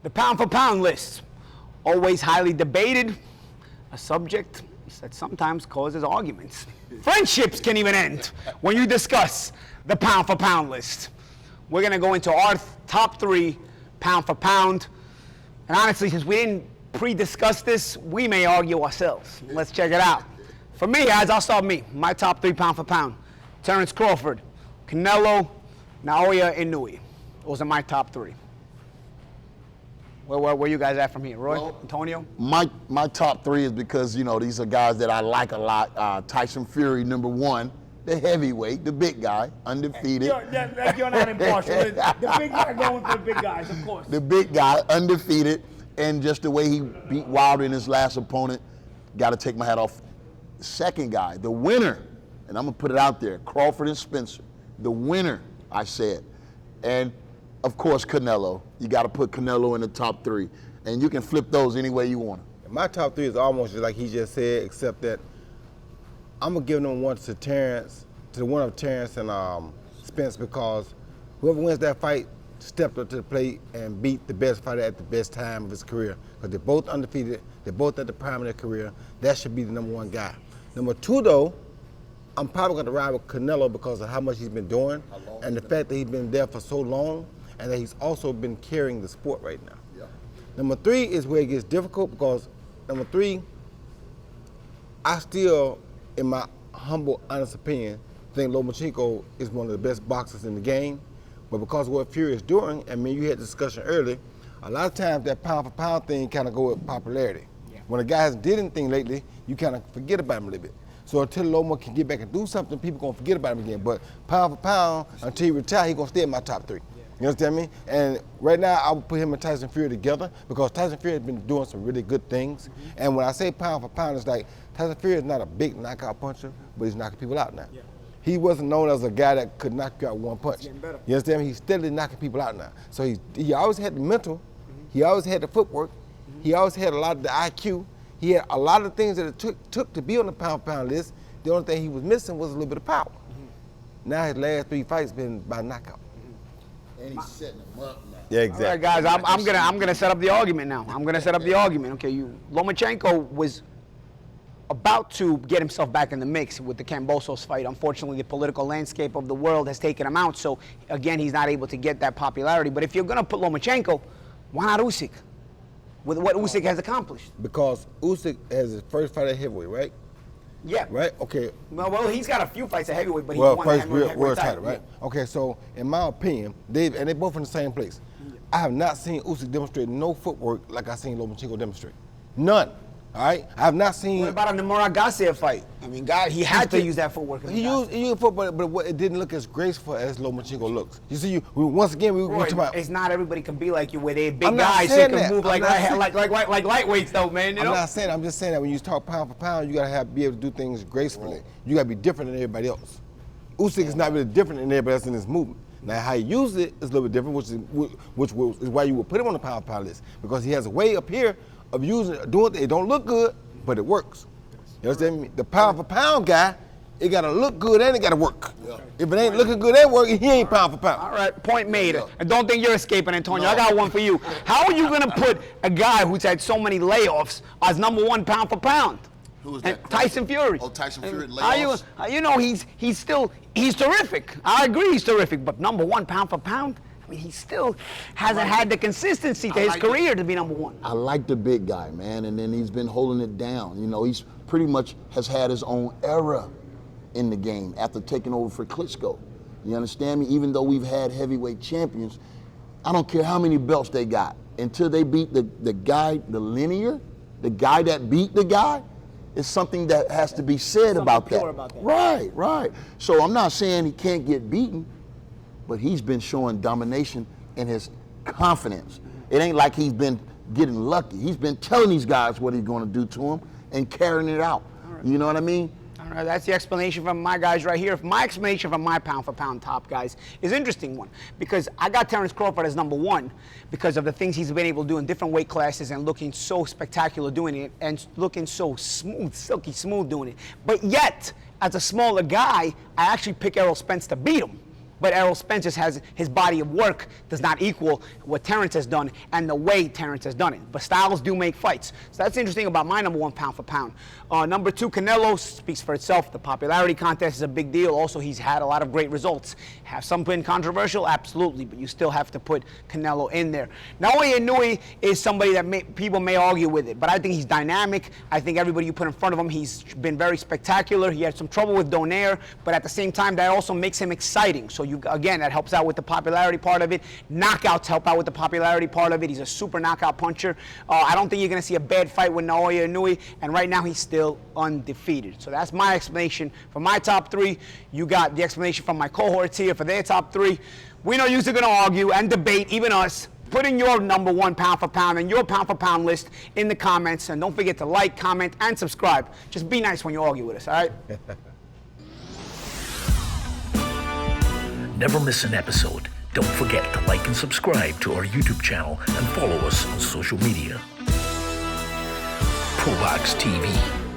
The pound-for-pound list, always highly debated, a subject that sometimes causes arguments. Friendships can even end when you discuss the pound-for-pound list. We're going to go into our top 3 pound-for-pound. And honestly, since we didn't pre-discuss this, we may argue ourselves. Let's check it out. For me, guys, I'll start me. My top 3 pound-for-pound. Terrence Crawford, Canelo, Naoya Inoue. Those are my top 3. Where you guys at from here? Roy, well, Antonio? My top 3 is because, you know, these are guys that I like a lot. Tyson Fury, number 1. The heavyweight, the big guy, undefeated. You're not impartial. The big guy going for the big guys, of course. The big guy, undefeated, and just the way he beat Wilder in his last opponent, got to take my hat off. The second guy, the winner, and I'm going to put it out there, Crawford and Spencer. The winner, I said. And, of course, Canelo. You got to put Canelo in the top 3. And you can flip those any way you want. My top 3 is almost just like he just said, except that I'm going to give them one to Terrence, to the winner of Terrence and Spence, because whoever wins that fight stepped up to the plate and beat the best fighter at the best time of his career. Because they're both undefeated, they're both at the prime of their career. That should be the number 1 guy. Number 2, though, I'm probably going to ride with Canelo because of how much he's been doing and the fact that he's been there for so long and that he's also been carrying the sport right now. Yeah. Number 3 is where it gets difficult because number 3, I still, in my humble, honest opinion, think Lomachenko is one of the best boxers in the game. But because of what Fury is doing, and you had a discussion earlier, a lot of times that pound-for-pound thing kind of go with popularity. Yeah. When a guy hasn't did anything lately, you kind of forget about him a little bit. So until Loma can get back and do something, people going to forget about him again. But pound for pound, until he retire, he's going to stay in my top 3. Yeah. You understand me? And right now, I would put him and Tyson Fury together because Tyson Fury has been doing some really good things. Mm-hmm. And when I say pound for pound, it's like Tyson Fury is not a big knockout puncher, but he's knocking people out now. Yeah. He wasn't known as a guy that could knock you out one punch. You understand me? He's steadily knocking people out now. So he always had the mental, he always had the footwork, he always had a lot of the IQ. He had a lot of things that it took to be on the pound-for-pound list. The only thing he was missing was a little bit of power. Now his last 3 fights been by knockout. And he's setting them up now. Yeah, exactly. All right, guys, I'm gonna set up the argument now. I'm gonna set up the argument. Okay, Lomachenko was about to get himself back in the mix with the Kambosos fight. Unfortunately, the political landscape of the world has taken him out. So again, he's not able to get that popularity. But if you're gonna put Lomachenko, why not Usyk? With what Usyk has accomplished. Because Usyk has his first fight at heavyweight, right? Yeah. Right? Okay. Well, he's got a few fights at heavyweight, but he won first the heavyweight world title, right? Yeah. Okay, so in my opinion, they're both in the same place. Yeah. I have not seen Usyk demonstrate no footwork like I've seen Lomachenko demonstrate. None. All right? I have not seen. What about the Murat Gassiev fight? I mean, God, he had to use that footwork. He used footwork, but it didn't look as graceful as Lomachenko looks. You see, once again, we talk about. It's not everybody can be like you, where they're big guys that can move like lightweights, though, man. You know? I'm not saying. I'm just saying that when you talk pound for pound, you gotta be able to do things gracefully. You gotta be different than everybody else. Usyk is not really different than everybody else in this movement. Now, how he uses it is a little bit different, which is why you would put him on the pound for pound list, because he has a way up here of doing it. It don't look good, but it works. You understand me? The pound for pound guy, it gotta look good and it gotta work. Yeah. If it ain't looking good and working, he ain't pound for pound. All right, point made. Yeah. I don't think you're escaping, Antonio. No. I got one for you. How are you gonna put a guy who's had so many layoffs as number 1 pound for pound? Who is that? Tyson Fury. Oh, Tyson Fury layoffs. You know, he's terrific. I agree, he's terrific. But number 1 pound for pound. I mean, he still hasn't had the consistency to his career to be number 1. I like the big guy, man, and then he's been holding it down. You know, he's pretty much has had his own era in the game after taking over for Klitschko. You understand me? Even though we've had heavyweight champions, I don't care how many belts they got. Until they beat the guy, the linear, the guy that beat the guy, it's something that has to be said about that. Right. So I'm not saying he can't get beaten, but he's been showing domination in his confidence. It ain't like he's been getting lucky. He's been telling these guys what he's going to do to them and carrying it out. Right. You know what I mean? All right, that's the explanation from my guys right here. My explanation from my pound for pound top guys is an interesting one, because I got Terrence Crawford as number 1 because of the things he's been able to do in different weight classes and looking so spectacular doing it and looking so smooth, silky smooth doing it. But yet, as a smaller guy, I actually pick Errol Spence to beat him. but Errol Spence just has his body of work does not equal what Terrence has done and the way Terrence has done it. But styles do make fights. So that's interesting about my number one pound for pound. Number two, Canelo speaks for itself. The popularity contest is a big deal. Also, he's had a lot of great results. Have some been controversial? Absolutely, but you still have to put Canelo in there. Naoya Inoue is somebody that people may argue with it, but I think he's dynamic. I think everybody you put in front of him, he's been very spectacular. He had some trouble with Donaire, but at the same time, that also makes him exciting. So again, that helps out with the popularity part of it. Knockouts help out with the popularity part of it. He's a super knockout puncher. I don't think you're going to see a bad fight with Naoya Inoue, and right now he's still undefeated. So that's my explanation for my top three. You got the explanation from my cohorts here for their top three. We know you're going to argue and debate, even us. Put in your number one pound for pound and your pound for pound list in the comments, and don't forget to like, comment, and subscribe. Just be nice when you argue with us, all right? Never miss an episode. Don't forget to like and subscribe to our YouTube channel and follow us on social media. ProBox TV.